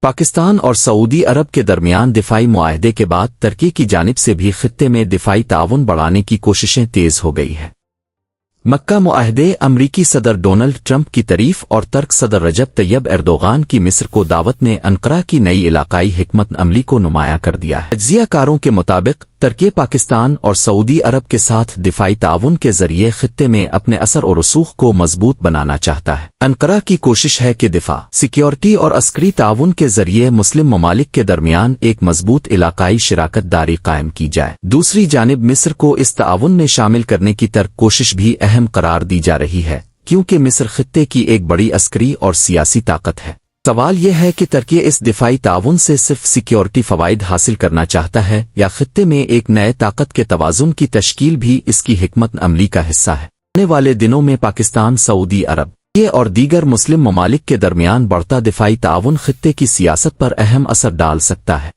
پاکستان اور سعودی عرب کے درمیان دفاعی معاہدے کے بعد ترکی کی جانب سے بھی خطے میں دفاعی تعاون بڑھانے کی کوششیں تیز ہو گئی ہیں۔ مکہ معاہدے، امریکی صدر ڈونلڈ ٹرمپ کی تعریف اور ترک صدر رجب طیب ایردوغان کی مصر کو دعوت نے انقرہ کی نئی علاقائی حکمت عملی کو نمایاں کر دیا ہے۔ تجزیہ کاروں کے مطابق ترکی پاکستان اور سعودی عرب کے ساتھ دفاعی تعاون کے ذریعے خطے میں اپنے اثر و رسوخ کو مضبوط بنانا چاہتا ہے۔ انقرہ کی کوشش ہے کہ دفاع، سیکیورٹی اور عسکری تعاون کے ذریعے مسلم ممالک کے درمیان ایک مضبوط علاقائی شراکت داری قائم کی جائے۔ دوسری جانب مصر کو اس تعاون میں شامل کرنے کی ترک کوشش بھی اہم قرار دی جا رہی ہے، کیونکہ مصر خطے کی ایک بڑی عسکری اور سیاسی طاقت ہے۔ سوال یہ ہے کہ ترکی اس دفاعی تعاون سے صرف سیکیورٹی فوائد حاصل کرنا چاہتا ہے یا خطے میں ایک نئے طاقت کے توازن کی تشکیل بھی اس کی حکمت عملی کا حصہ ہے۔ آنے والے دنوں میں پاکستان، سعودی عرب اور دیگر مسلم ممالک کے درمیان بڑھتا دفاعی تعاون خطے کی سیاست پر اہم اثر ڈال سکتا ہے۔